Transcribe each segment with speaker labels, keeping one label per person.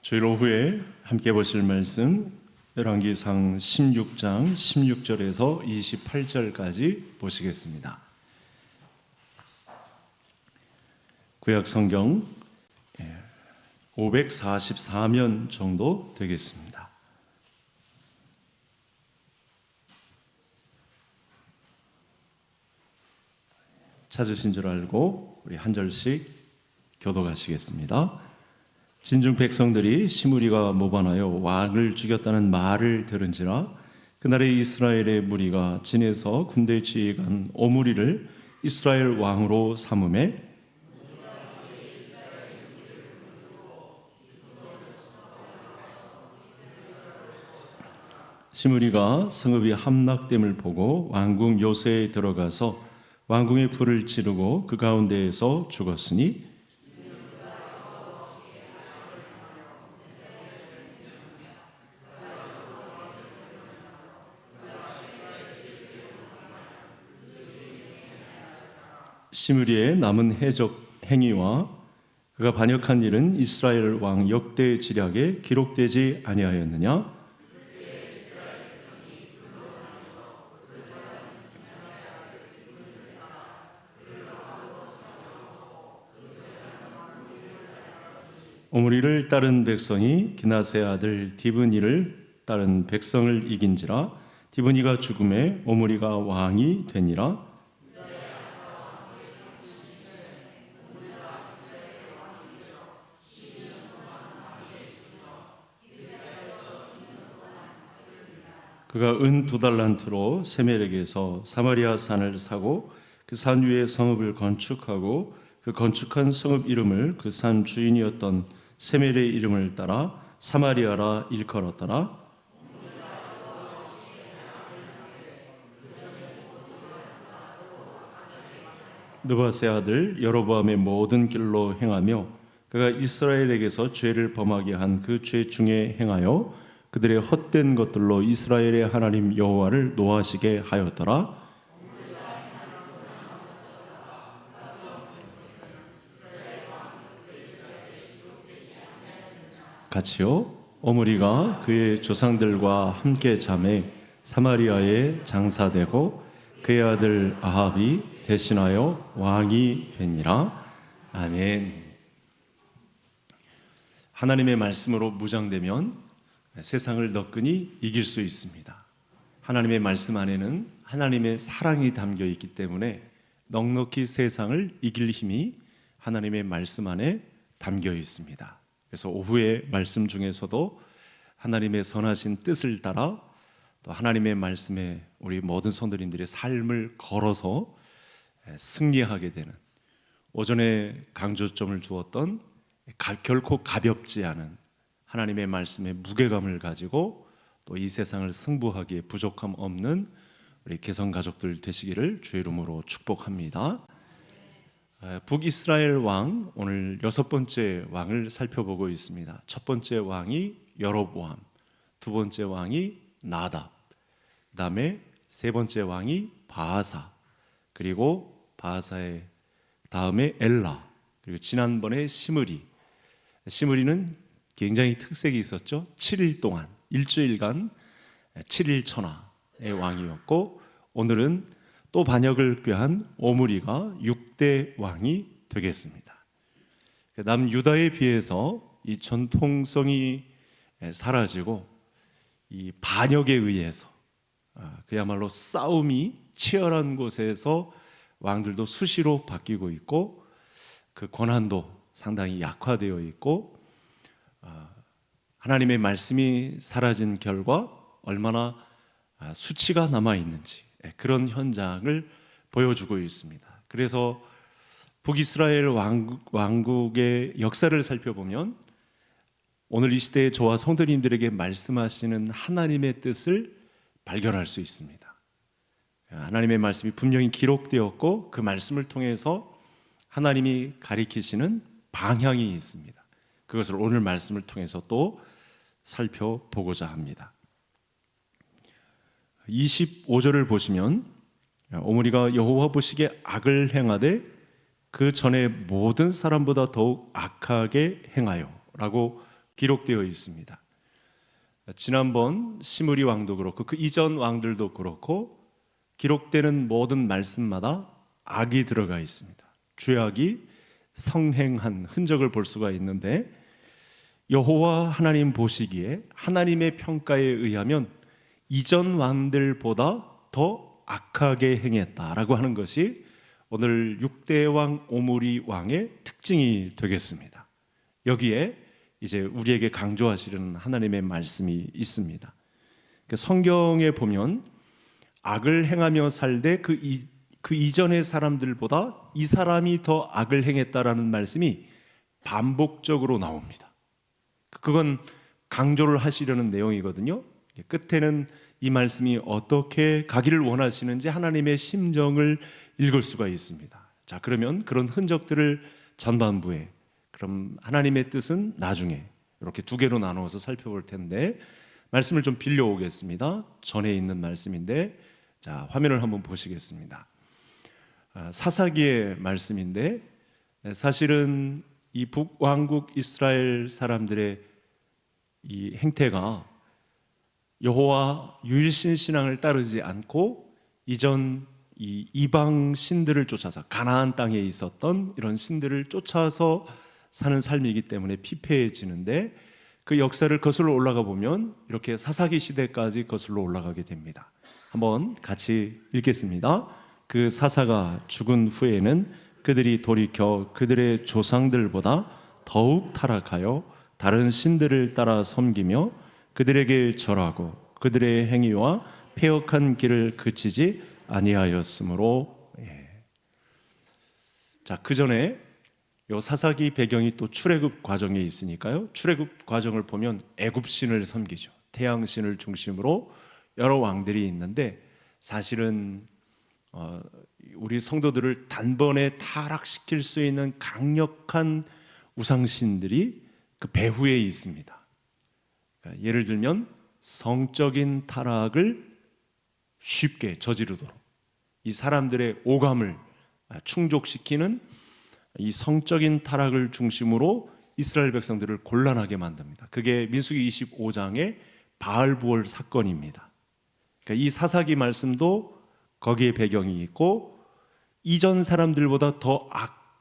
Speaker 1: 주일 오후에 함께 보실 말씀 열왕기상 16장 16절에서 28절까지 보시겠습니다. 구약 성경 544면 정도 되겠습니다. 찾으신 줄 알고 우리 한 절씩 교독하시겠습니다. 진중 백성들이 시므리가 모반하여 왕을 죽였다는 말을 들은지라 그날에 이스라엘의 무리가 진에서 군대 지휘관 오므리를 이스라엘 왕으로 삼음에 시므리가 성읍이 함락됨을 보고 왕궁 요새에 들어가서 왕궁에 불을 지르고 그 가운데에서 죽었으니 시므리의 남은 해적 행위와 그가 반역한 일은 이스라엘 왕 역대 지략에 기록되지 아니하였느냐? 오므리를 따른 백성이 기낫의 아들 디브니를 따른 백성을 이긴지라 디브니가 죽음에 오므리가 왕이 되니라. 그가 은 2달란트로 세멜에게서 사마리아 산을 사고 그 산 위에 성읍을 건축하고 그 건축한 성읍 이름을 그 산 주인이었던 세멜의 이름을 따라 사마리아라 일컬었더라. 느밧의 아들 여로보암의 모든 길로 행하며 그가 이스라엘에게서 죄를 범하게 한 그 죄 중에 행하여 그들의 헛된 것들로 이스라엘의 하나님 여호와를 노하시게 하였더라. 같이요. 오므리가 그의 조상들과 함께 잠에 사마리아에 장사되고 그의 아들 아합이 대신하여 왕이 되니라. 아멘. 하나님의 말씀으로 무장되면 세상을 너끈히 이길 수 있습니다. 하나님의 말씀 안에는 하나님의 사랑이 담겨 있기 때문에 넉넉히 세상을 이길 힘이 하나님의 말씀 안에 담겨 있습니다. 그래서 오후의 말씀 중에서도 하나님의 선하신 뜻을 따라 또 하나님의 말씀에 우리 모든 성도님들의 삶을 걸어서 승리하게 되는, 오전에 강조점을 주었던 결코 가볍지 않은 하나님의 말씀의 무게감을 가지고 또 이 세상을 승부하기에 부족함 없는 우리 개성 가족들 되시기를 주의 이름으로 축복합니다. 북이스라엘 왕, 오늘 6번째 왕을 살펴보고 있습니다. 첫 번째 왕이 여로보암, 두 번째 왕이 나답, 그 다음에 세 번째 왕이 바아사, 그리고 바아사의 다음에 엘라, 그리고 지난번에 시므리. 시므리는 굉장히 특색이 있었죠. 7일 동안, 일주일간 7일 천하의 왕이었고, 오늘은 또 반역을 꾀한 오므리가 6대 왕이 되겠습니다. 남유다에 비해서 이 전통성이 사라지고 이 반역에 의해서 그야말로 싸움이 치열한 곳에서 왕들도 수시로 바뀌고 있고 그 권한도 상당히 약화되어 있고 하나님의 말씀이 사라진 결과 얼마나 수치가 남아있는지 그런 현장을 보여주고 있습니다. 그래서 북이스라엘 왕국의 역사를 살펴보면 오늘 이 시대에 저와 성도님들에게 말씀하시는 하나님의 뜻을 발견할 수 있습니다. 하나님의 말씀이 분명히 기록되었고 그 말씀을 통해서 하나님이 가리키시는 방향이 있습니다. 그것을 오늘 말씀을 통해서 또 살펴보고자 합니다. 25절을 보시면 오므리가 여호와 보시기에 악을 행하되 그 전에 모든 사람보다 더욱 악하게 행하여 라고 기록되어 있습니다. 지난번 시므리 왕도 그렇고 그 이전 왕들도 그렇고 기록되는 모든 말씀마다 악이 들어가 있습니다. 죄악이 성행한 흔적을 볼 수가 있는데, 여호와 하나님 보시기에 하나님의 평가에 의하면 이전 왕들보다 더 악하게 행했다라고 하는 것이 오늘 6대 왕 오므리 왕의 특징이 되겠습니다. 여기에 이제 우리에게 강조하시려는 하나님의 말씀이 있습니다. 성경에 보면 악을 행하며 살되 그 이전의 사람들보다 이 사람이 더 악을 행했다라는 말씀이 반복적으로 나옵니다. 그건 강조를 하시려는 내용이거든요. 끝에는 이 말씀이 어떻게 가기를 원하시는지 하나님의 심정을 읽을 수가 있습니다. 자, 그러면 그런 흔적들을 전반부에, 그럼 하나님의 뜻은 나중에 이렇게 두 개로 나누어서 살펴볼 텐데, 말씀을 좀 빌려오겠습니다. 전에 있는 말씀인데, 자, 화면을 한번 보시겠습니다. 사사기의 말씀인데, 사실은 이 북왕국 이스라엘 사람들의 이 행태가 여호와 유일신 신앙을 따르지 않고 이전 이 이방 신들을 쫓아서 가나안 땅에 있었던 이런 신들을 쫓아서 사는 삶이기 때문에 피폐해지는데, 그 역사를 거슬러 올라가 보면 이렇게 사사기 시대까지 거슬러 올라가게 됩니다. 한번 같이 읽겠습니다. 그 사사가 죽은 후에는 그들이 돌이켜 그들의 조상들보다 더욱 타락하여 다른 신들을 따라 섬기며 그들에게 절하고 그들의 행위와 패역한 길을 그치지 아니하였으므로. 자, 그 전에 요 사사기 배경이 또 출애굽 과정에 있으니까요. 출애굽 과정을 보면 애굽신을 섬기죠. 태양신을 중심으로 여러 왕들이 있는데, 사실은 우리 성도들을 단번에 타락시킬 수 있는 강력한 우상신들이 그 배후에 있습니다. 그러니까 예를 들면 성적인 타락을 쉽게 저지르도록 이 사람들의 오감을 충족시키는 이 성적인 타락을 중심으로 이스라엘 백성들을 곤란하게 만듭니다. 그게 민수기 25장의 바알부올 사건입니다. 그러니까 이 사사기 말씀도 거기에 배경이 있고, 이전 사람들보다 더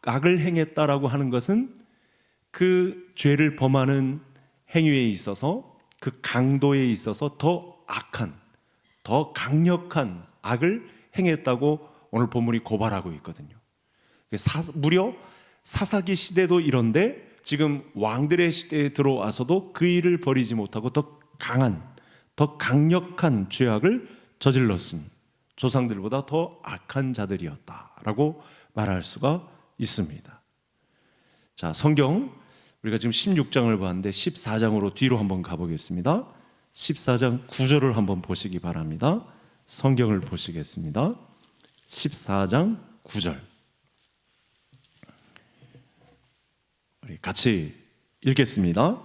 Speaker 1: 악을 행했다라고 하는 것은 그 죄를 범하는 행위에 있어서, 그 강도에 있어서 더 악한, 더 강력한 악을 행했다고 오늘 본문이 고발하고 있거든요. 무려 사사기 시대도 이런데 지금 왕들의 시대에 들어와서도 그 일을 버리지 못하고 더 강한, 더 강력한 죄악을 저질렀습니다. 조상들보다 더 악한 자들이었다라고 말할 수가 있습니다. 자, 성경 우리가 지금 16장을 봤는데 14장으로 뒤로 한번 가보겠습니다. 14장 9절을 한번 보시기 바랍니다. 성경을 보시겠습니다. 14장 9절 우리 같이 읽겠습니다.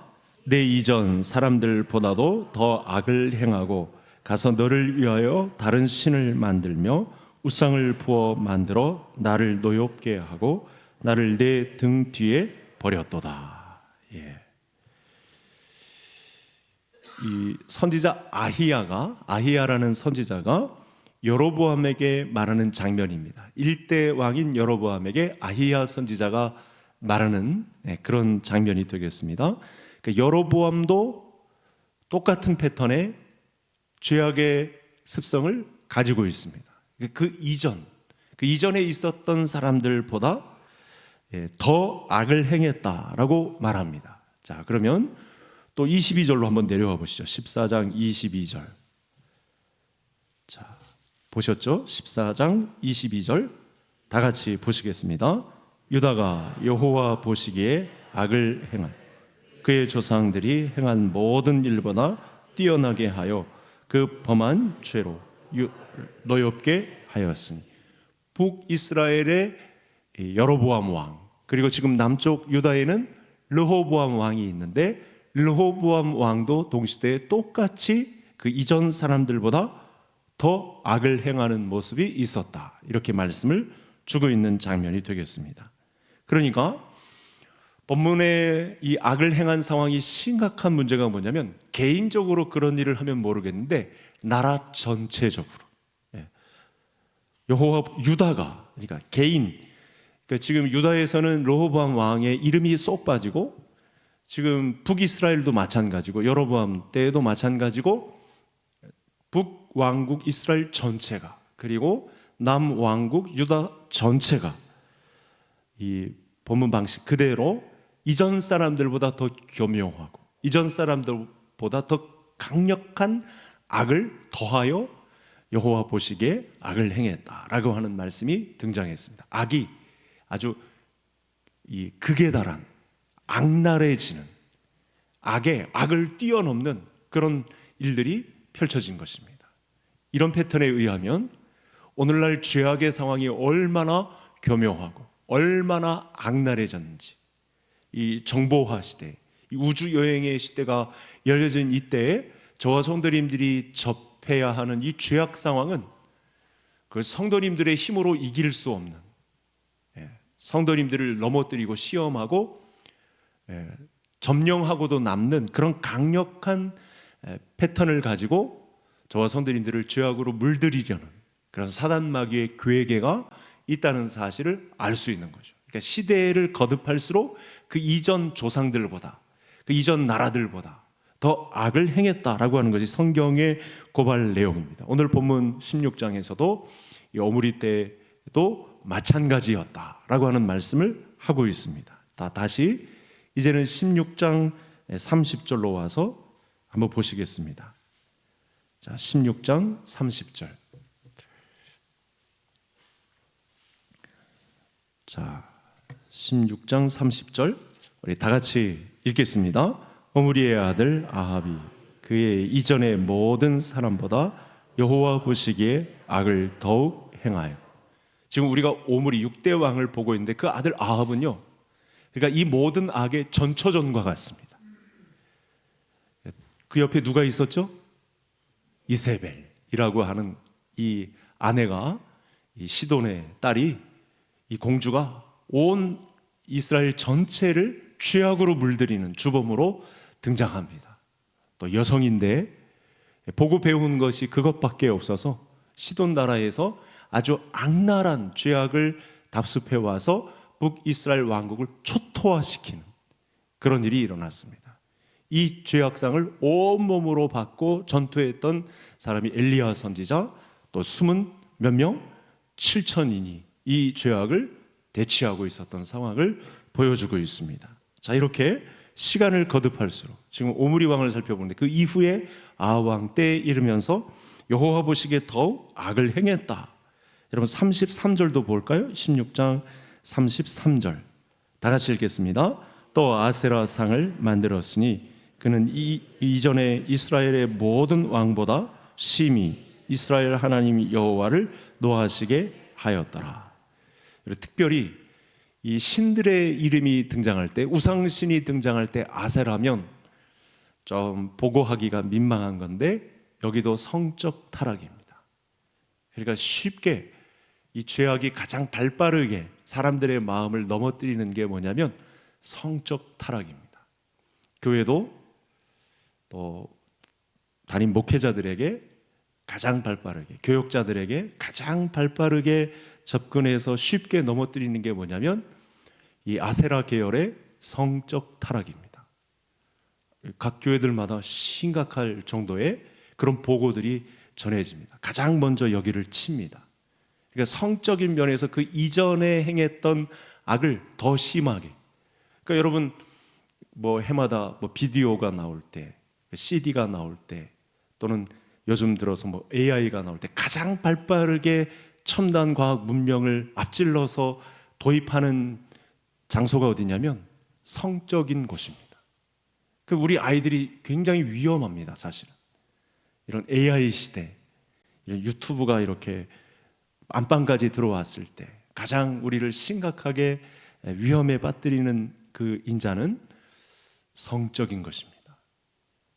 Speaker 1: 내 이전 사람들보다도 더 악을 행하고 가서 너를 위하여 다른 신을 만들며 우상을 부어 만들어 나를 노엽게 하고 나를 내 등 뒤에 버렸도다. 이 선지자 아히야라는 선지자가 여로보암에게 말하는 장면입니다. 1대 왕인 여로보암에게 아히야 선지자가 말하는 그런 장면이 되겠습니다. 여로보암도 똑같은 패턴의 죄악의 습성을 가지고 있습니다. 그 이전에 있었던 사람들보다 더 악을 행했다라고 말합니다. 자, 그러면 또 22절로 한번 내려와 보시죠. 14장 22절. 자, 보셨죠? 14장 22절 다 같이 보시겠습니다. 유다가 여호와 보시기에 악을 행한 그의 조상들이 행한 모든 일보다 뛰어나게 하여 그 범한 죄로 노엽게 하였으니. 북이스라엘의 여로보암 왕, 그리고 지금 남쪽 유다에는 르호보암 왕이 있는데, 르호보암 왕도 동시대에 똑같이 그 이전 사람들보다 더 악을 행하는 모습이 있었다, 이렇게 말씀을 주고 있는 장면이 되겠습니다. 그러니까 본문의 이 악을 행한 상황이 심각한 문제가 뭐냐면 개인적으로 그런 일을 하면 모르겠는데 나라 전체적으로 여호와 유다가 그러니까 개인 그러니까 지금 유다에서는 르호보암 왕의 이름이 쏙 빠지고 지금 북이스라엘도 마찬가지고 여로보암 때에도 마찬가지고 북왕국 이스라엘 전체가 그리고 남왕국 유다 전체가 이 본문 방식 그대로 이전 사람들보다 더 교묘하고 이전 사람들보다 더 강력한 악을 더하여 여호와 보시기에 악을 행했다라고 하는 말씀이 등장했습니다. 악이 아주 이 극에 달한 악랄해지는 악을 뛰어넘는 그런 일들이 펼쳐진 것입니다. 이런 패턴에 의하면 오늘날 죄악의 상황이 얼마나 교묘하고 얼마나 악랄해졌는지 이 정보화 시대, 이 우주 여행의 시대가 열려진 이때에 저와 성도님들이 접해야 하는 이 죄악 상황은 그 성도님들의 힘으로 이길 수 없는 성도님들을 넘어뜨리고 시험하고 점령하고도 남는 그런 강력한 패턴을 가지고 저와 성도님들을 죄악으로 물들이려는 그런 사단 마귀의 괴계가 있다는 사실을 알 수 있는 거죠. 그러니까 시대를 거듭할수록 그 이전 조상들보다 그 이전 나라들보다 더 악을 행했다라고 하는 것이 성경의 고발 내용입니다. 오늘 본문 16장에서도 이 오므리 때도 마찬가지였다라고 하는 말씀을 하고 있습니다. 다시 이제는 16장 30절로 와서 한번 보시겠습니다. 자, 16장 30절. 자, 16장 30절 우리 다 같이 읽겠습니다. 오므리의 아들 아합이 그의 이전의 모든 사람보다 여호와 보시기에 악을 더욱 행하여. 지금 우리가 오므리 6대 왕을 보고 있는데 그 아들 아합은요, 그러니까 이 모든 악의 전초전과 같습니다. 그 옆에 누가 있었죠? 이세벨이라고 하는 이 아내가 이 시돈의 딸이 이 공주가 온 이스라엘 전체를 죄악으로 물들이는 주범으로 등장합니다. 또 여성인데 보고 배운 것이 그것밖에 없어서 시돈 나라에서 아주 악랄한 죄악을 답습해 와서 북이스라엘 왕국을 초토화시키는 그런 일이 일어났습니다. 이 죄악상을 온몸으로 받고 전투했던 사람이 엘리야 선지자 또 숨은 몇 명? 7천인이 이 죄악을 대치하고 있었던 상황을 보여주고 있습니다. 자, 이렇게 시간을 거듭할수록 지금 오므리 왕을 살펴보는데 그 이후에 아합 왕 때에 이르면서 여호와 보시기에 더욱 악을 행했다. 여러분 33절도 볼까요? 16장 33절 다 같이 읽겠습니다. 또 아세라 상을 만들었으니 그는 이전에 이스라엘의 모든 왕보다 심히 이스라엘 하나님 여호와를 노하시게 하였더라. 특별히 이 신들의 이름이 등장할 때, 우상신이 등장할 때 아세라면 좀 보고하기가 민망한 건데 여기도 성적 타락입니다. 그러니까 쉽게 이 죄악이 가장 발빠르게 사람들의 마음을 넘어뜨리는 게 뭐냐면 성적 타락입니다. 교회도 또 담임 목회자들에게 가장 발빠르게, 교역자들에게 가장 발빠르게 접근해서 쉽게 넘어뜨리는 게 뭐냐면 이 아세라 계열의 성적 타락입니다. 각 교회들마다 심각할 정도의 그런 보고들이 전해집니다. 가장 먼저 여기를 칩니다. 그러니까 성적인 면에서 그 이전에 행했던 악을 더 심하게. 그러니까 여러분 뭐 해마다 뭐 비디오가 나올 때, CD가 나올 때, 또는 요즘 들어서 뭐 AI가 나올 때 가장 발빠르게 첨단 과학 문명을 앞질러서 도입하는 장소가 어디냐면 성적인 곳입니다. 그 우리 아이들이 굉장히 위험합니다, 사실은. 이런 AI 시대, 이런 유튜브가 이렇게 안방까지 들어왔을 때 가장 우리를 심각하게 위험에 빠뜨리는 그 인자는 성적인 것입니다.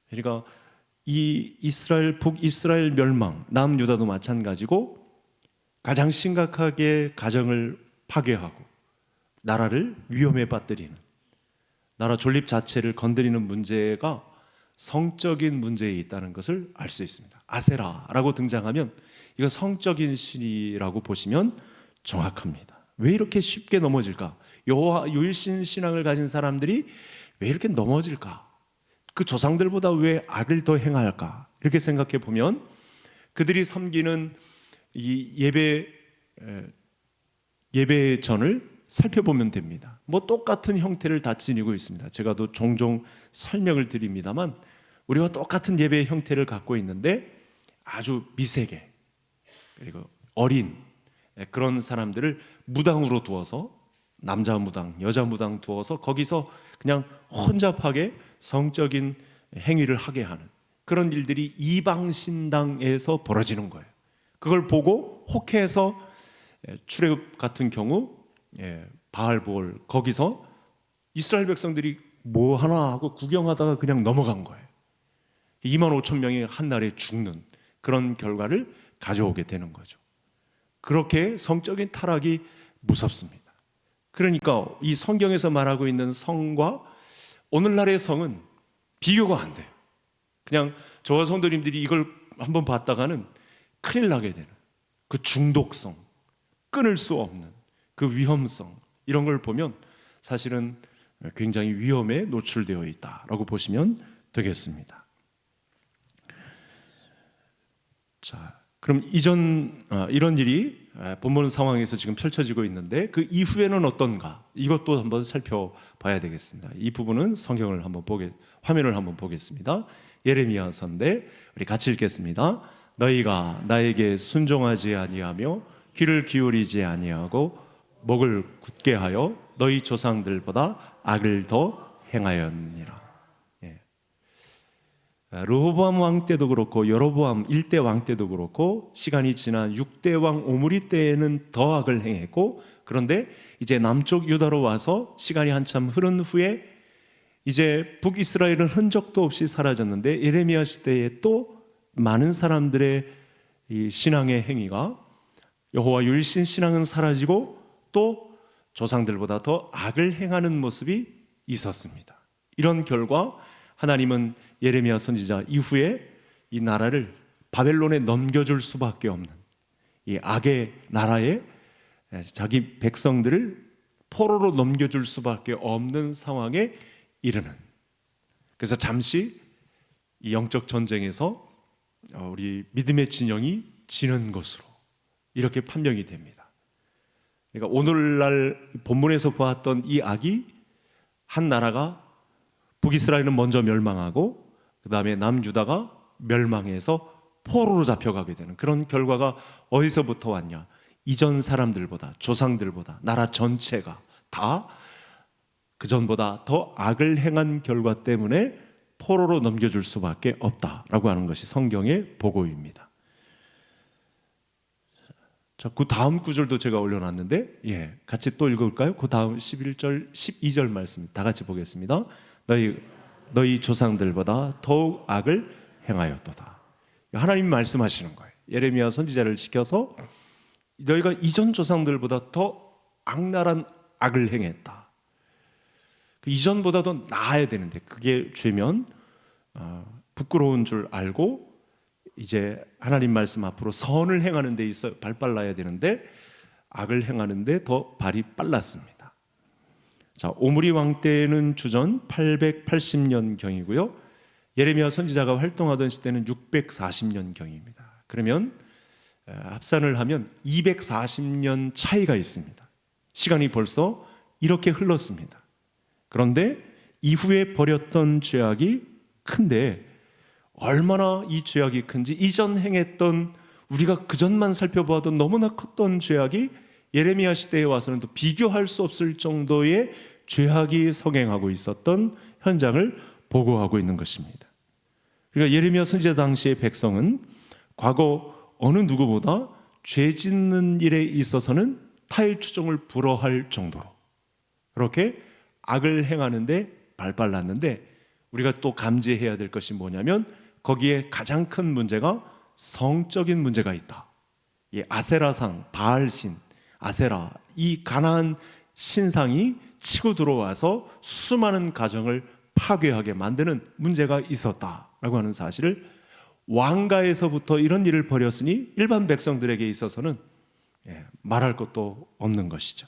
Speaker 1: 그러니까 이 이스라엘, 북이스라엘 멸망, 남유다도 마찬가지고 가장 심각하게 가정을 파괴하고 나라를 위험에 빠뜨리는 나라 존립 자체를 건드리는 문제가 성적인 문제에 있다는 것을 알 수 있습니다. 아세라라고 등장하면 이거 성적인 신이라고 보시면 정확합니다. 왜 이렇게 쉽게 넘어질까? 여호와 유일신 신앙을 가진 사람들이 왜 이렇게 넘어질까? 그 조상들보다 왜 악을 더 행할까? 이렇게 생각해 보면 그들이 섬기는 이 예배전을 살펴보면 됩니다. 뭐 똑같은 형태를 다 지니고 있습니다. 제가 또 종종 설명을 드립니다만 우리와 똑같은 예배의 형태를 갖고 있는데 아주 미세게 그리고 어린 그런 사람들을 무당으로 두어서 남자 무당, 여자 무당 두어서 거기서 그냥 혼잡하게 성적인 행위를 하게 하는 그런 일들이 이방 신당에서 벌어지는 거예요. 그걸 보고 혹해서 출애굽 같은 경우 바알볼 거기서 이스라엘 백성들이 뭐 하나 하고 구경하다가 그냥 넘어간 거예요. 2만 5천 명이 한 날에 죽는 그런 결과를 가져오게 되는 거죠. 그렇게 성적인 타락이 무섭습니다. 그러니까 이 성경에서 말하고 있는 성과 오늘날의 성은 비교가 안 돼요. 그냥 저와 성도님들이 이걸 한번 봤다가는 큰일 나게 되는 그 중독성, 끊을 수 없는 그 위험성 이런 걸 보면 사실은 굉장히 위험에 노출되어 있다라고 보시면 되겠습니다. 자, 그럼 이런 일이 본문 상황에서 지금 펼쳐지고 있는데 그 이후에는 어떤가? 이것도 한번 살펴봐야 되겠습니다. 이 부분은 성경을 화면을 한번 보겠습니다. 예레미야서인데 우리 같이 읽겠습니다. 너희가 나에게 순종하지 아니하며 귀를 기울이지 아니하고 목을 굳게 하여 너희 조상들보다 악을 더 행하였느니라. 르호보암 왕 때도 그렇고 여로보암 1대 왕 때도 그렇고 시간이 지난 6대 왕 오므리 때에는 더 악을 행했고 그런데 이제 남쪽 유다로 와서 시간이 한참 흐른 후에 이제 북이스라엘은 흔적도 없이 사라졌는데 예레미야 시대에 또 많은 사람들의 이 신앙의 행위가 여호와 유일신 신앙은 사라지고 또 조상들보다 더 악을 행하는 모습이 있었습니다. 이런 결과 하나님은 예레미야 선지자 이후에 이 나라를 바벨론에 넘겨줄 수밖에 없는 이 악의 나라에 자기 백성들을 포로로 넘겨줄 수밖에 없는 상황에 이르는, 그래서 잠시 이 영적 전쟁에서 우리 믿음의 진영이 지는 것으로 이렇게 판명이 됩니다. 그러니까 오늘날 본문에서 보았던 이 악이 한 나라가 북이스라엘은 먼저 멸망하고 그 다음에 남유다가 멸망해서 포로로 잡혀가게 되는 그런 결과가 어디서부터 왔냐? 이전 사람들보다 조상들보다 나라 전체가 다 그전보다 더 악을 행한 결과 때문에 포로로 넘겨줄 수밖에 없다라고 하는 것이 성경의 보고입니다. 자, 그 다음 구절도 제가 올려놨는데 같이 또 읽을까요? 그 다음 11절, 12절 말씀 다 같이 보겠습니다. 너희 조상들보다 더욱 악을 행하였도다. 하나님이 말씀하시는 거예요. 예레미야 선지자를 시켜서 너희가 이전 조상들보다 더 악랄한 악을 행했다. 그 이전보다 더 나아야 되는데 그게 죄면 부끄러운 줄 알고 이제 하나님 말씀 앞으로 선을 행하는 데 있어 발빨라야 되는데 악을 행하는 데 더 발이 빨랐습니다. 자, 오므리 왕 때는 주전 880년 경이고요. 예레미야 선지자가 활동하던 시대는 640년 경입니다. 그러면 합산을 하면 240년 차이가 있습니다. 시간이 벌써 이렇게 흘렀습니다. 그런데 이후에 벌였던 죄악이 큰데 얼마나 이 죄악이 큰지 이전 행했던 우리가 그전만 살펴보아도 너무나 컸던 죄악이 예레미야 시대에 와서는 또 비교할 수 없을 정도의 죄악이 성행하고 있었던 현장을 보고하고 있는 것입니다. 그러니까 예레미야 선지자 당시의 백성은 과거 어느 누구보다 죄 짓는 일에 있어서는 타의 추종을 불허할 정도로 그렇게 악을 행하는데 발빨랐는데 우리가 또 감지해야 될 것이 뭐냐면 거기에 가장 큰 문제가 성적인 문제가 있다. 이 아세라상, 바알신, 아세라 이 가나안 신상이 치고 들어와서 수많은 가정을 파괴하게 만드는 문제가 있었다라고 하는 사실을, 왕가에서부터 이런 일을 벌였으니 일반 백성들에게 있어서는 말할 것도 없는 것이죠.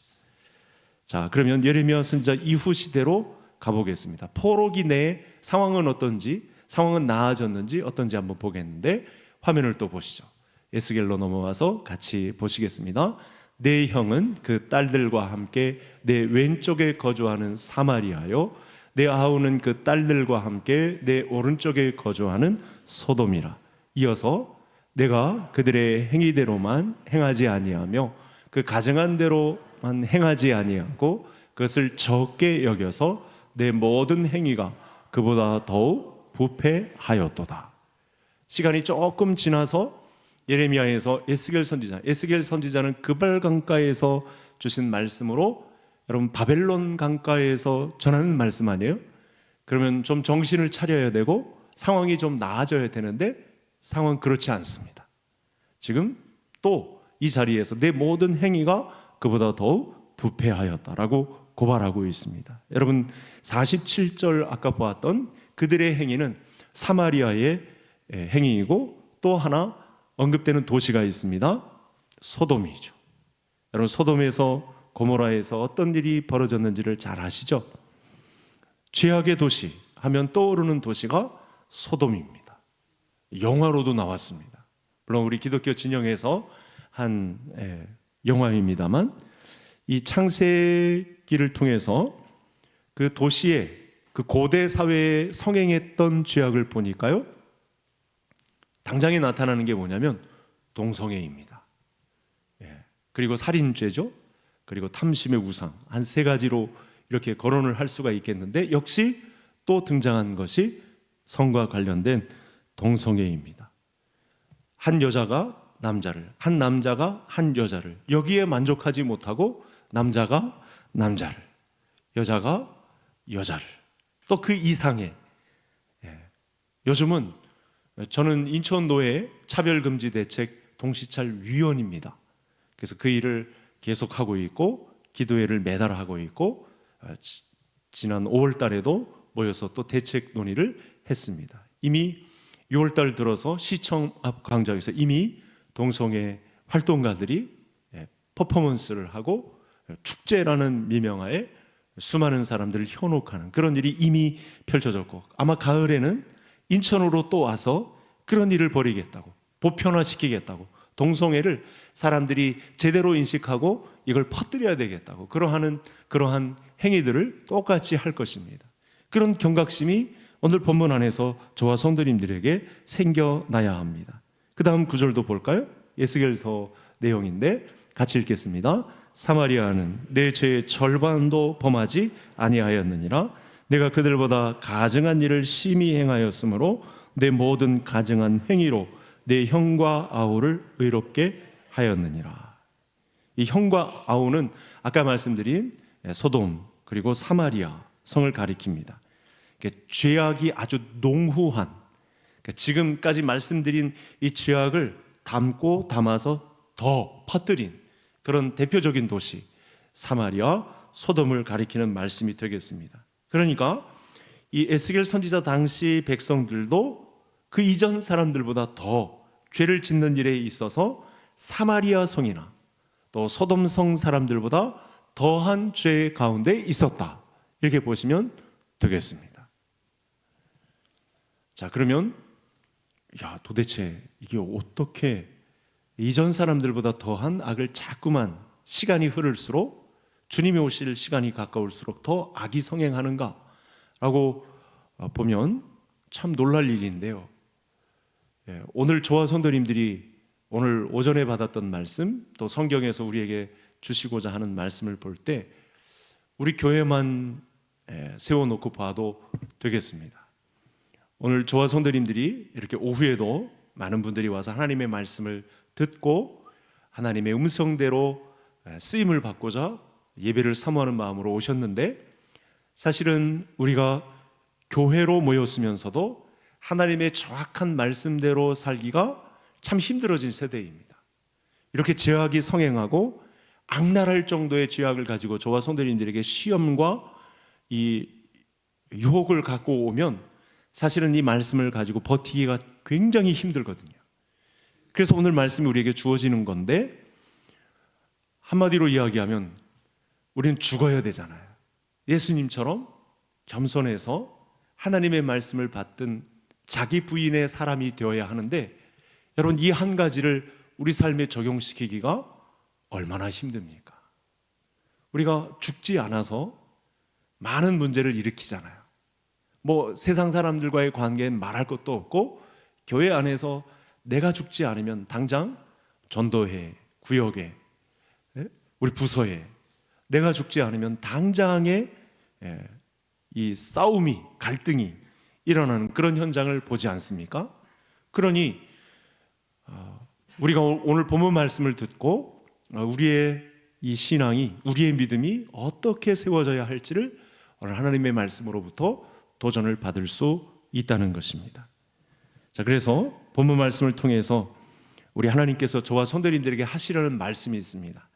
Speaker 1: 자, 그러면 예레미야 선지자 이후 시대로 가보겠습니다. 포로기 내에 상황은 어떤지, 상황은 나아졌는지 어떤지 한번 보겠는데, 화면을 또 보시죠. 에스겔로 넘어와서 같이 보시겠습니다. 내 형은 그 딸들과 함께 내 왼쪽에 거주하는 사마리아요, 내 아우는 그 딸들과 함께 내 오른쪽에 거주하는 소돔이라. 이어서 내가 그들의 행위대로만 행하지 아니하며 그 가정한 대로만 행하지 아니하고 그것을 적게 여겨서 내 모든 행위가 그보다 더욱 부패하였도다. 시간이 조금 지나서 예레미야에서 에스겔 선지자는 그발 강가에서 주신 말씀으로, 여러분 바벨론 강가에서 전하는 말씀 아니에요? 그러면 좀 정신을 차려야 되고 상황이 좀 나아져야 되는데 상황은 그렇지 않습니다. 지금 또 이 자리에서 내 모든 행위가 그보다 더욱 부패하였다라고 고발하고 있습니다. 여러분 47절 아까 보았던 그들의 행위는 사마리아의 행위이고, 또 하나 언급되는 도시가 있습니다. 소돔이죠. 여러분 소돔에서 고모라에서 어떤 일이 벌어졌는지를 잘 아시죠? 죄악의 도시 하면 떠오르는 도시가 소돔입니다. 영화로도 나왔습니다. 물론 우리 기독교 진영에서 한 영화입니다만, 이 창세기를 통해서 그 도시에, 그 고대 사회에 성행했던 죄악을 보니까요, 당장에 나타나는 게 뭐냐면 동성애입니다. 그리고 살인죄죠. 그리고 탐심의 우상, 한 세 가지로 이렇게 거론을 할 수가 있겠는데, 역시 또 등장한 것이 성과 관련된 동성애입니다. 한 여자가 남자를, 한 남자가 한 여자를, 여기에 만족하지 못하고 남자가 남자를, 여자가 여자를, 또 그 이상의, 요즘은 저는 인천노회 차별금지대책 동시찰위원입니다. 그래서 그 일을 계속하고 있고 기도회를 매달 하고 있고, 지난 5월 달에도 모여서 또 대책 논의를 했습니다. 이미 6월 달 들어서 시청 앞 광장에서 이미 동성애 활동가들이 퍼포먼스를 하고 축제라는 미명하에 수많은 사람들을 현혹하는 그런 일이 이미 펼쳐졌고, 아마 가을에는 인천으로 또 와서 그런 일을 벌이겠다고, 보편화시키겠다고, 동성애를 사람들이 제대로 인식하고 이걸 퍼뜨려야 되겠다고, 그러한 행위들을 똑같이 할 것입니다. 그런 경각심이 오늘 본문 안에서 저와 성도님들에게 생겨나야 합니다. 그 다음 구절도 볼까요? 에스겔서 내용인데 같이 읽겠습니다. 사마리아는 내 죄의 절반도 범하지 아니하였느니라. 내가 그들보다 가증한 일을 심히 행하였으므로 내 모든 가증한 행위로 내 형과 아우를 의롭게 하였느니라. 이 형과 아우는 아까 말씀드린 소돔 그리고 사마리아 성을 가리킵니다. 죄악이 아주 농후한, 지금까지 말씀드린 이 죄악을 담고 담아서 더 퍼뜨린 그런 대표적인 도시 사마리아 소돔을 가리키는 말씀이 되겠습니다. 그러니까 이 에스겔 선지자 당시 백성들도 그 이전 사람들보다 더 죄를 짓는 일에 있어서 사마리아 성이나 또 소돔 성 사람들보다 더한 죄 가운데 있었다, 이렇게 보시면 되겠습니다. 자, 그러면 도대체 이게 어떻게 이전 사람들보다 더한 악을 자꾸만 시간이 흐를수록, 주님이 오실 시간이 가까울수록 더 악이 성행하는가 라고 보면 참 놀랄 일인데요. 오늘 저와 성도님들이 오늘 오전에 받았던 말씀, 또 성경에서 우리에게 주시고자 하는 말씀을 볼 때 우리 교회만 세워놓고 봐도 되겠습니다. 오늘 저와 성도님들이 이렇게 오후에도 많은 분들이 와서 하나님의 말씀을 듣고 하나님의 음성대로 쓰임을 받고자 예배를 사모하는 마음으로 오셨는데, 사실은 우리가 교회로 모였으면서도 하나님의 정확한 말씀대로 살기가 참 힘들어진 세대입니다. 이렇게 죄악이 성행하고 악랄할 정도의 죄악을 가지고 저와 성도님들에게 시험과 이 유혹을 갖고 오면 사실은 이 말씀을 가지고 버티기가 굉장히 힘들거든요. 그래서 오늘 말씀이 우리에게 주어지는 건데, 한마디로 이야기하면 우리는 죽어야 되잖아요. 예수님처럼 겸손해서 하나님의 말씀을 받든 자기 부인의 사람이 되어야 하는데, 여러분, 이 한 가지를 우리 삶에 적용시키기가 얼마나 힘듭니까? 우리가 죽지 않아서 많은 문제를 일으키잖아요. 뭐 세상 사람들과의 관계엔 말할 것도 없고, 교회 안에서 내가 죽지 않으면 당장 전도회, 구역회, 우리 부서에 내가 죽지 않으면 당장에 이 싸움이, 갈등이 일어나는 그런 현장을 보지 않습니까? 그러니 우리가 오늘 본문 말씀을 듣고 우리의 이 신앙이, 우리의 믿음이 어떻게 세워져야 할지를 오늘 하나님의 말씀으로부터 도전을 받을 수 있다는 것입니다. 자, 그래서 본문 말씀을 통해서 우리 하나님께서 저와 성도님들에게 하시려는 말씀이 있습니다.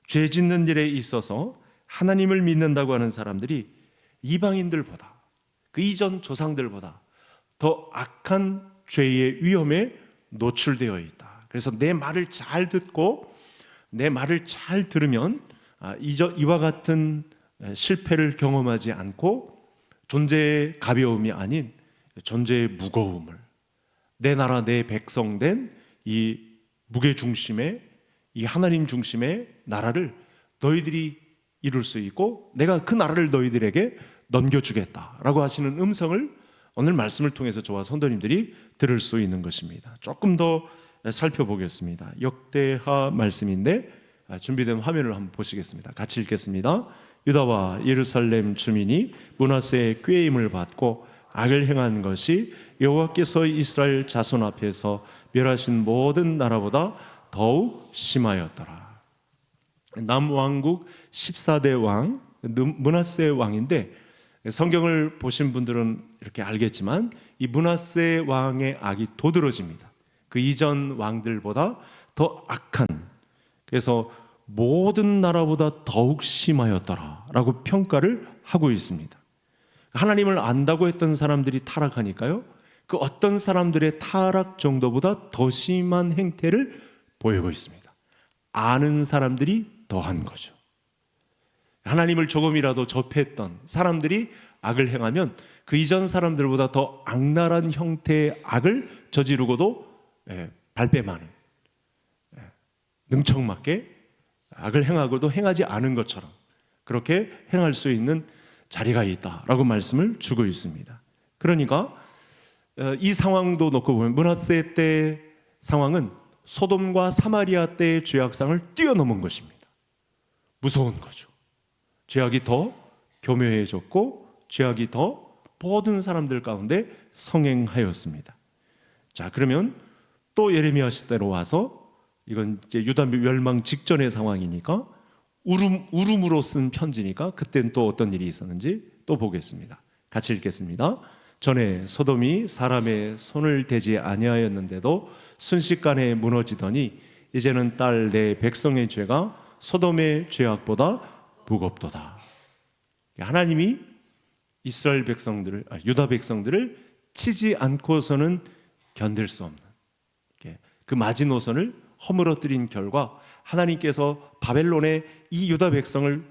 Speaker 1: 죄 짓는 일에 있어서 하나님을 믿는다고 하는 사람들이 이방인들보다, 그 이전 조상들보다 더 악한 죄의 위험에 노출되어 있다. 그래서 내 말을 잘 듣고 내 말을 잘 들으면 이와 같은 실패를 경험하지 않고 존재의 가벼움이 아닌 존재의 무거움을, 내 나라 내 백성 된 이 무게중심의, 이 하나님 중심의 나라를 너희들이 이룰 수 있고 내가 그 나라를 너희들에게 넘겨주겠다라고 하시는 음성을 오늘 말씀을 통해서 저와 성도님들이 들을 수 있는 것입니다. 조금 더 살펴보겠습니다. 역대하 말씀인데 준비된 화면을 한번 보시겠습니다. 같이 읽겠습니다. 유다와 예루살렘 주민이 므낫세의 꾀임을 받고 악을 행한 것이 여호와께서 이스라엘 자손 앞에서 멸하신 모든 나라보다 더욱 심하였더라. 남왕국 14대 왕 므낫세 왕인데, 성경을 보신 분들은 이렇게 알겠지만 이 므낫세 왕의 악이 도드러집니다. 그 이전 왕들보다 더 악한, 그래서 모든 나라보다 더욱 심하였더라 라고 평가를 하고 있습니다. 하나님을 안다고 했던 사람들이 타락하니까요, 그 어떤 사람들의 타락 정도보다 더 심한 행태를 보이고 있습니다. 아는 사람들이 더한 거죠. 하나님을 조금이라도 접했던 사람들이 악을 행하면 그 이전 사람들보다 더 악랄한 형태의 악을 저지르고도 발뺌하는, 능청맞게 악을 행하고도 행하지 않은 것처럼 그렇게 행할 수 있는 자리가 있다라고 말씀을 주고 있습니다. 그러니까 이 상황도 놓고 보면 므낫세 때 상황은 소돔과 사마리아 때의 죄악상을 뛰어넘은 것입니다. 무서운 거죠. 죄악이 더 교묘해졌고 죄악이 더 모든 사람들 가운데 성행하였습니다. 자, 그러면 또 예레미야 시대로 와서, 이건 이제 유다 멸망 직전의 상황이니까 울음으로 쓴 편지니까 그때는 또 어떤 일이 있었는지 또 보겠습니다. 같이 읽겠습니다. 전에 소돔이 사람의 손을 대지 아니하였는데도 순식간에 무너지더니 이제는 딸 내 백성의 죄가 소돔의 죄악보다 무겁도다. 하나님이 이스라엘 백성들을, 유다 백성들을 치지 않고서는 견딜 수 없는 그 마지노선을 허물어뜨린 결과 하나님께서 바벨론의 이 유다 백성을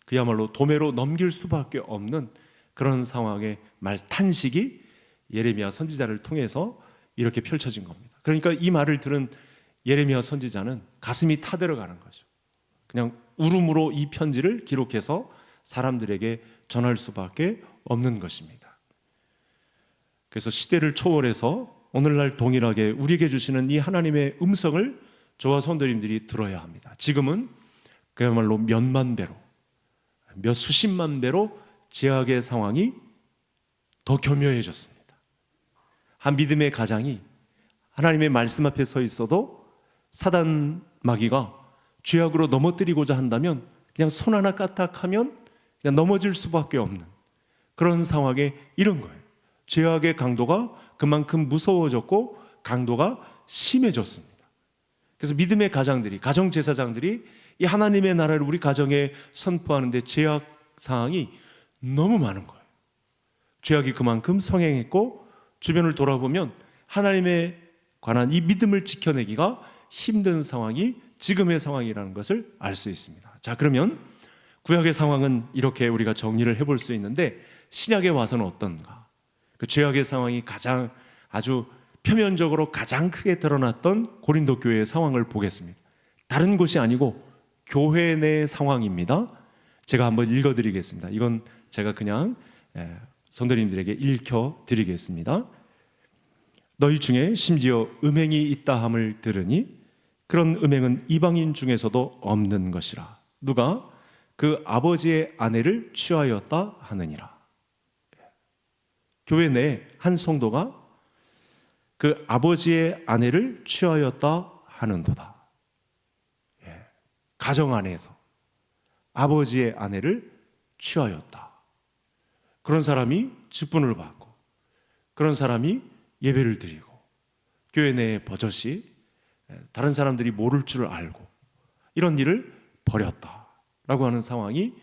Speaker 1: 그야말로 도매로 넘길 수밖에 없는 그런 상황의 탄식이 예레미야 선지자를 통해서 이렇게 펼쳐진 겁니다. 그러니까 이 말을 들은 예레미야 선지자는 가슴이 타들어가는 거죠. 그냥 울음으로 이 편지를 기록해서 사람들에게 전할 수밖에 없는 것입니다. 그래서 시대를 초월해서 오늘날 동일하게 우리에게 주시는 이 하나님의 음성을 저와 성도님들이 들어야 합니다. 지금은 그야말로 몇만 배로, 몇 수십만 배로 죄악의 상황이 더 교묘해졌습니다. 한 믿음의 가장이 하나님의 말씀 앞에 서 있어도 사단 마귀가 죄악으로 넘어뜨리고자 한다면 그냥 손 하나 까딱하면 그냥 넘어질 수밖에 없는 그런 상황에 이른 거예요. 죄악의 강도가 그만큼 무서워졌고 강도가 심해졌습니다. 그래서 믿음의 가장들이, 가정제사장들이 이 하나님의 나라를 우리 가정에 선포하는데 제약 사항이 너무 많은 거예요. 죄악이 그만큼 성행했고 주변을 돌아보면 하나님에 관한 이 믿음을 지켜내기가 힘든 상황이 지금의 상황이라는 것을 알 수 있습니다. 자, 그러면 구약의 상황은 이렇게 우리가 정리를 해볼 수 있는데 신약에 와서는 어떤가? 그 죄악의 상황이 가장 아주 표면적으로 가장 크게 드러났던 고린도 교회의 상황을 보겠습니다. 다른 곳이 아니고 교회 내 상황입니다. 제가 한번 읽어드리겠습니다. 이건 제가 그냥 성도님들에게 읽혀드리겠습니다. 너희 중에 심지어 음행이 있다 함을 들으니 그런 음행은 이방인 중에서도 없는 것이라. 누가 그 아버지의 아내를 취하였다 하느니라. 교회 내 한 성도가 그 아버지의 아내를 취하였다 하는도다. 가정 안에서 아버지의 아내를 취하였다. 그런 사람이 직분을 받고 그런 사람이 예배를 드리고 교회 내에 버젓이 다른 사람들이 모를 줄 알고 이런 일을 벌였다라고 하는 상황이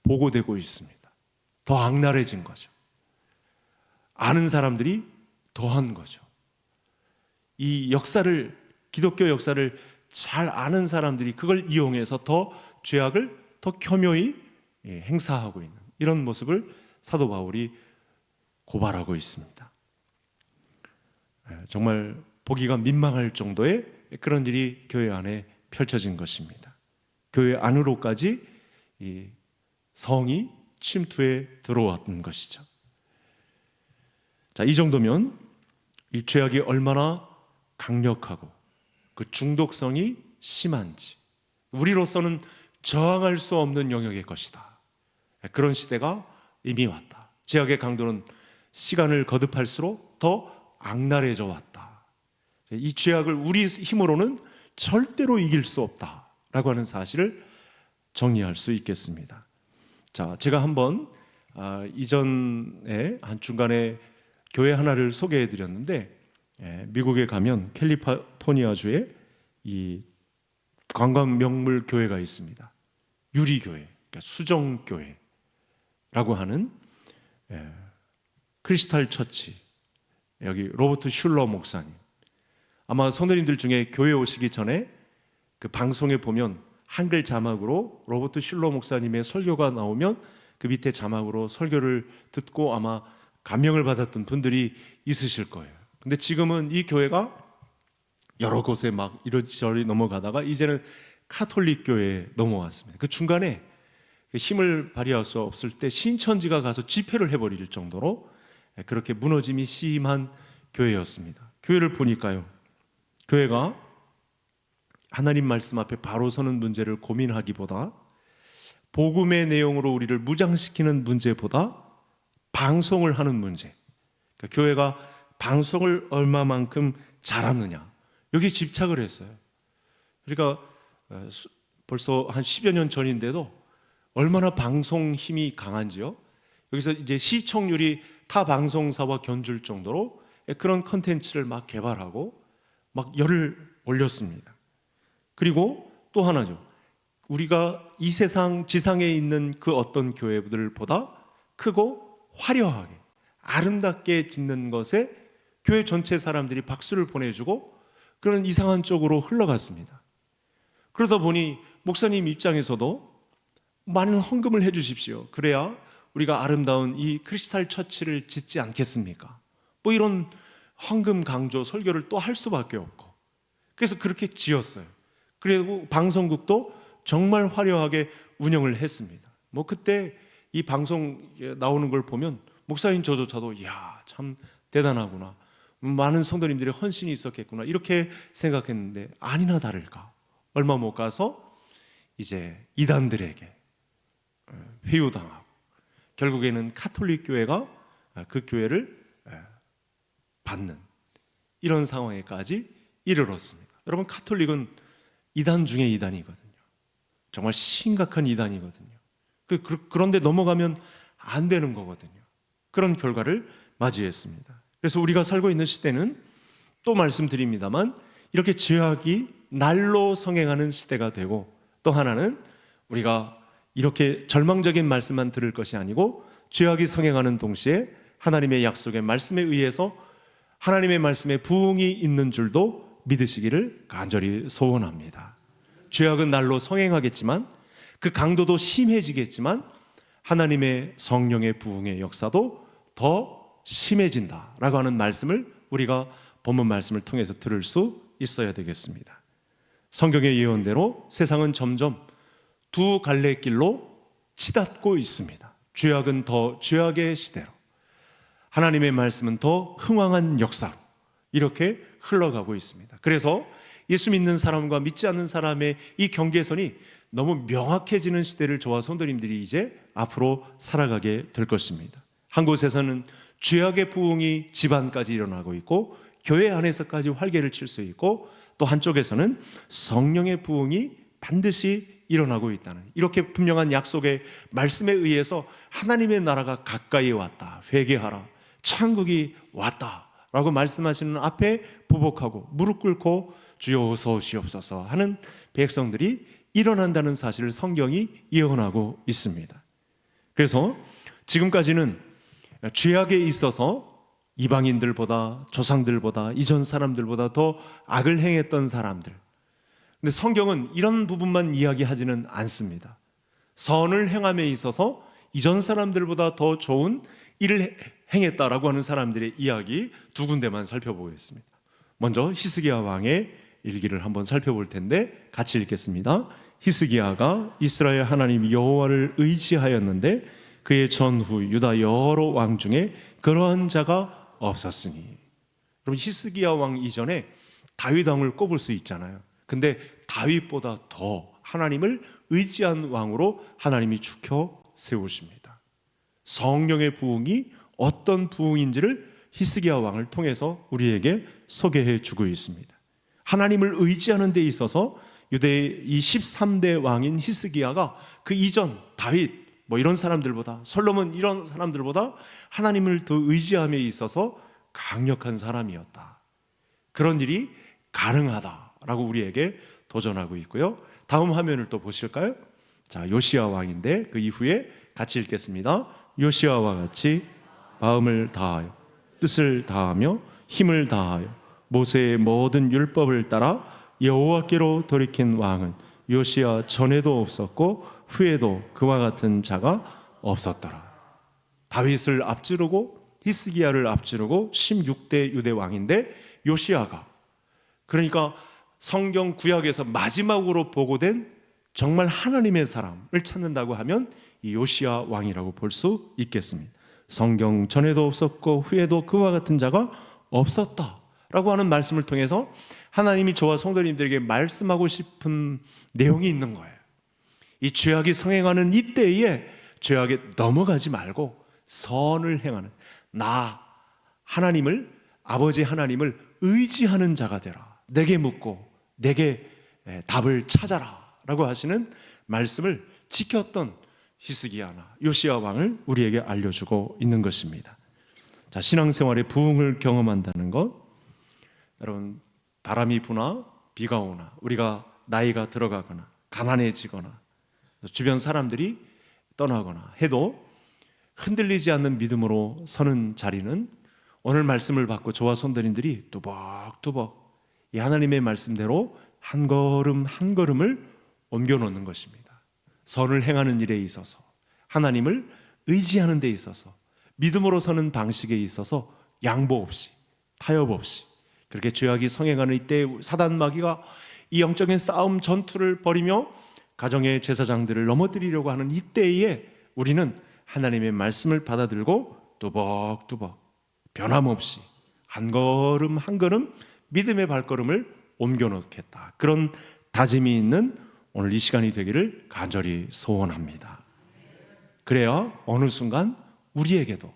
Speaker 1: 보고되고 있습니다. 더 악랄해진 거죠. 아는 사람들이 더한 거죠. 이 역사를, 기독교 역사를 잘 아는 사람들이 그걸 이용해서 더 죄악을 더 교묘히 행사하고 있는 이런 모습을 사도 바울이 고발하고 있습니다. 정말 보기가 민망할 정도의 그런 일이 교회 안에 펼쳐진 것입니다. 교회 안으로까지 이 성이 침투해 들어왔던 것이죠. 자, 이 정도면 이 죄악이 얼마나 강력하고 그 중독성이 심한지 우리로서는 저항할 수 없는 영역의 것이다. 그런 시대가 이미 왔다. 죄악의 강도는 시간을 거듭할수록 더 악랄해져 왔다. 이 죄악을 우리 힘으로는 절대로 이길 수 없다라고 하는 사실을 정리할 수 있겠습니다. 자, 제가 한번 이전에 한 중간에 교회 하나를 소개해 드렸는데 미국에 가면 캘리포니아주에 이 관광 명물 교회가 있습니다. 유리교회, 그러니까 수정교회라고 하는 크리스탈 처치. 여기 로버트 슐러 목사님. 아마 성도님들 중에 교회 오시기 전에 그 방송에 보면 한글 자막으로 로버트 슐러 목사님의 설교가 나오면 그 밑에 자막으로 설교를 듣고 아마 감명을 받았던 분들이 있으실 거예요. 근데 지금은 이 교회가 여러 곳에 막 이리저리 넘어가다가 이제는 카톨릭 교회에 넘어왔습니다. 그 중간에 힘을 발휘할 수 없을 때 신천지가 가서 집회를 해버릴 정도로 그렇게 무너짐이 심한 교회였습니다. 교회를 보니까요, 교회가 하나님 말씀 앞에 바로 서는 문제를 고민하기보다 복음의 내용으로 우리를 무장시키는 문제보다 방송을 하는 문제, 그러니까 교회가 방송을 얼마만큼 잘하느냐, 여기 집착을 했어요. 그러니까 벌써 한 10여 년 전인데도 얼마나 방송 힘이 강한지요. 여기서 이제 시청률이 타 방송사와 견줄 정도로 그런 컨텐츠를 막 개발하고 막 열을 올렸습니다. 그리고 또 하나죠. 우리가 이 세상 지상에 있는 그 어떤 교회들보다 크고 화려하게 아름답게 짓는 것에 교회 전체 사람들이 박수를 보내주고 그런 이상한 쪽으로 흘러갔습니다. 그러다 보니 목사님 입장에서도 많은 헌금을 해주십시오. 그래야 우리가 아름다운 이 크리스탈 처치를 짓지 않겠습니까? 뭐 이런 헌금 강조 설교를 또 할 수밖에 없고, 그래서 그렇게 지었어요. 그리고 방송국도 정말 화려하게 운영을 했습니다. 뭐 그때 이 방송 나오는 걸 보면 목사님 저조차도 이야 참 대단하구나, 많은 성도님들의 헌신이 있었겠구나 이렇게 생각했는데 아니나 다를까 얼마 못 가서 이제 이단들에게 회유당하고 결국에는 카톨릭 교회가 그 교회를 받는 이런 상황에까지 이르렀습니다. 여러분, 카톨릭은 이단 중에 이단이거든요. 정말 심각한 이단이거든요. 그런데 넘어가면 안 되는 거거든요. 그런 결과를 맞이했습니다. 그래서 우리가 살고 있는 시대는 또 말씀드립니다만 이렇게 죄악이 날로 성행하는 시대가 되고 또 하나는 우리가 이렇게 절망적인 말씀만 들을 것이 아니고 죄악이 성행하는 동시에 하나님의 약속의 말씀에 의해서 하나님의 말씀에 부응이 있는 줄도 믿으시기를 간절히 소원합니다. 죄악은 날로 성행하겠지만 그 강도도 심해지겠지만 하나님의 성령의 부응의 역사도 더 심해진다라고 하는 말씀을 우리가 본문 말씀을 통해서 들을 수 있어야 되겠습니다. 성경의 예언대로 세상은 점점 두 갈래 길로 치닫고 있습니다. 죄악은 더 죄악의 시대로, 하나님의 말씀은 더 흥왕한 역사로 이렇게 흘러가고 있습니다. 그래서 예수 믿는 사람과 믿지 않는 사람의 이 경계선이 너무 명확해지는 시대를 저와 성도님들이 이제 앞으로 살아가게 될 것입니다. 한 곳에서는 죄악의 부흥이 집안까지 일어나고 있고 교회 안에서까지 활개를 칠 수 있고, 또 한쪽에서는 성령의 부흥이 반드시 일어나고 있다는 이렇게 분명한 약속의 말씀에 의해서 하나님의 나라가 가까이 왔다, 회개하라, 천국이 왔다 라고 말씀하시는 앞에 부복하고 무릎 꿇고 주여 어서 오시옵소서 하는 백성들이 일어난다는 사실을 성경이 예언하고 있습니다. 그래서 지금까지는 죄악에 있어서 이방인들보다, 조상들보다, 이전 사람들보다 더 악을 행했던 사람들, 근데 성경은 이런 부분만 이야기하지는 않습니다. 선을 행함에 있어서 이전 사람들보다 더 좋은 일을 행했다라고 하는 사람들의 이야기 두 군데만 살펴보겠습니다. 먼저 히스기야 왕의 일기를 한번 살펴볼 텐데 같이 읽겠습니다. 히스기야가 이스라엘 하나님 여호와를 의지하였는데 그의 전후 유다 여러 왕 중에 그러한 자가 없었으니. 여러분, 히스기야 왕 이전에 다윗 왕을 꼽을 수 있잖아요. 근데 다윗보다 더 하나님을 의지한 왕으로 하나님이 축혀 세우십니다. 성령의 부흥이 어떤 부흥인지를 히스기야 왕을 통해서 우리에게 소개해 주고 있습니다. 하나님을 의지하는 데 있어서 유대의 이 13대 왕인 히스기야가 그 이전 다윗 이런 사람들보다, 솔로몬 이런 사람들보다 하나님을 더 의지함에 있어서 강력한 사람이었다. 그런 일이 가능하다라고 우리에게 도전하고 있고요. 다음 화면을 또 보실까요? 자, 요시야 왕인데 그 이후에 같이 읽겠습니다. 요시야와 같이 마음을 다하여 뜻을 다하며 힘을 다하여 모세의 모든 율법을 따라 여호와께로 돌이킨 왕은 요시야 전에도 없었고 후에도 그와 같은 자가 없었더라. 다윗을 앞지르고 히스기야를 앞지르고 16대 유대 왕인데 요시야가, 그러니까 성경 구약에서 마지막으로 보고된 정말 하나님의 사람을 찾는다고 하면 이 요시야 왕이라고 볼 수 있겠습니다. 성경 전에도 없었고 후에도 그와 같은 자가 없었다라고 하는 말씀을 통해서 하나님이 저와 성도님들에게 말씀하고 싶은 내용이 있는 거예요. 이 죄악이 성행하는 이때에 죄악에 넘어가지 말고 선을 행하는, 나 하나님을, 아버지 하나님을 의지하는 자가 되라. 내게 묻고 내게 답을 찾아라 라고 하시는 말씀을 지켰던 히스기야나 요시야 왕을 우리에게 알려주고 있는 것입니다. 자, 신앙생활의 부흥을 경험한다는 것, 여러분, 바람이 부나 비가 오나 우리가 나이가 들어가거나 가난해지거나 주변 사람들이 떠나거나 해도 흔들리지 않는 믿음으로 서는 자리는 오늘 말씀을 받고 저와 성도님들이 뚜벅뚜벅 이 하나님의 말씀대로 한 걸음 한 걸음을 옮겨놓는 것입니다. 선을 행하는 일에 있어서, 하나님을 의지하는 데 있어서, 믿음으로 서는 방식에 있어서 양보 없이, 타협 없이, 그렇게 죄악이 성행하는 이때 사단 마귀가 이 영적인 싸움 전투를 벌이며 가정의 제사장들을 넘어뜨리려고 하는 이때에 우리는 하나님의 말씀을 받아들고 뚜벅뚜벅 변함없이 한 걸음 한 걸음 믿음의 발걸음을 옮겨놓겠다, 그런 다짐이 있는 오늘 이 시간이 되기를 간절히 소원합니다. 그래야 어느 순간 우리에게도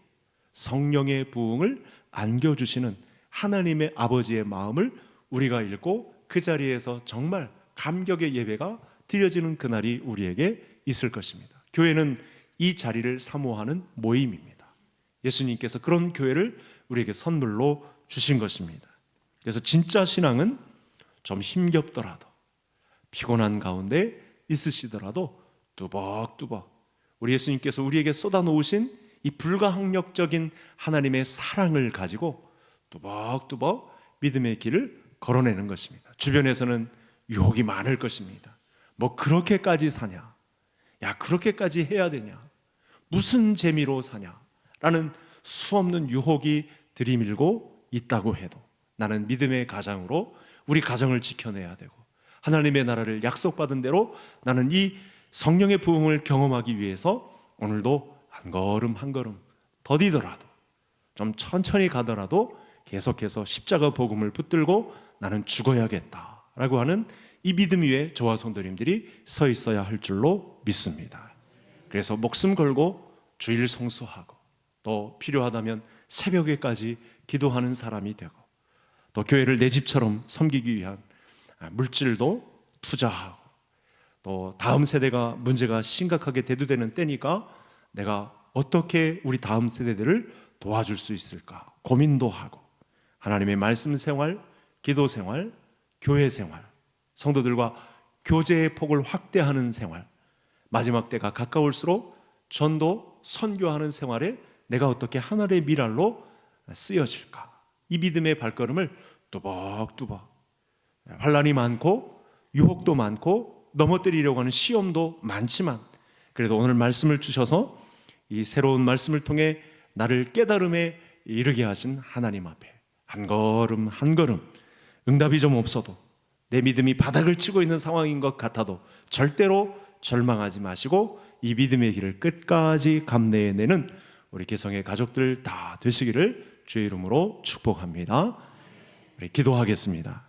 Speaker 1: 성령의 부흥을 안겨주시는 하나님의 아버지의 마음을 우리가 읽고 그 자리에서 정말 감격의 예배가 드려지는 그날이 우리에게 있을 것입니다. 교회는 이 자리를 사모하는 모임입니다. 예수님께서 그런 교회를 우리에게 선물로 주신 것입니다. 그래서 진짜 신앙은 좀 힘겹더라도, 피곤한 가운데 있으시더라도 뚜벅뚜벅 우리 예수님께서 우리에게 쏟아놓으신 이 불가항력적인 하나님의 사랑을 가지고 뚜벅뚜벅 믿음의 길을 걸어내는 것입니다. 주변에서는 유혹이 많을 것입니다. 뭐 그렇게까지 사냐? 야, 그렇게까지 해야 되냐? 무슨 재미로 사냐? 라는 수없는 유혹이 들이밀고 있다고 해도 나는 믿음의 가장으로 우리 가정을 지켜내야 되고 하나님의 나라를 약속받은 대로 나는 이 성령의 부흥을 경험하기 위해서 오늘도 한 걸음 한 걸음 더디더라도 좀 천천히 가더라도 계속해서 십자가 복음을 붙들고 나는 죽어야겠다라고 하는 이 믿음 위에 저와 성도님들이 서 있어야 할 줄로 믿습니다. 그래서 목숨 걸고 주일 성수하고 또 필요하다면 새벽에까지 기도하는 사람이 되고 또 교회를 내 집처럼 섬기기 위한 물질도 투자하고 또 다음 세대가 문제가 심각하게 대두되는 때니까 내가 어떻게 우리 다음 세대들을 도와줄 수 있을까 고민도 하고 하나님의 말씀 생활, 기도 생활, 교회 생활, 성도들과 교제의 폭을 확대하는 생활, 마지막 때가 가까울수록 전도, 선교하는 생활에 내가 어떻게 하나님의 미랄로 쓰여질까? 이 믿음의 발걸음을 뚜벅뚜벅 환난이 많고 유혹도 많고 넘어뜨리려고 하는 시험도 많지만 그래도 오늘 말씀을 주셔서 이 새로운 말씀을 통해 나를 깨달음에 이르게 하신 하나님 앞에 한 걸음 한 걸음 응답이 좀 없어도 내 믿음이 바닥을 치고 있는 상황인 것 같아도 절대로 절망하지 마시고 이 믿음의 길을 끝까지 감내해내는 우리 개성의 가족들 다 되시기를 주의 이름으로 축복합니다. 우리 기도하겠습니다.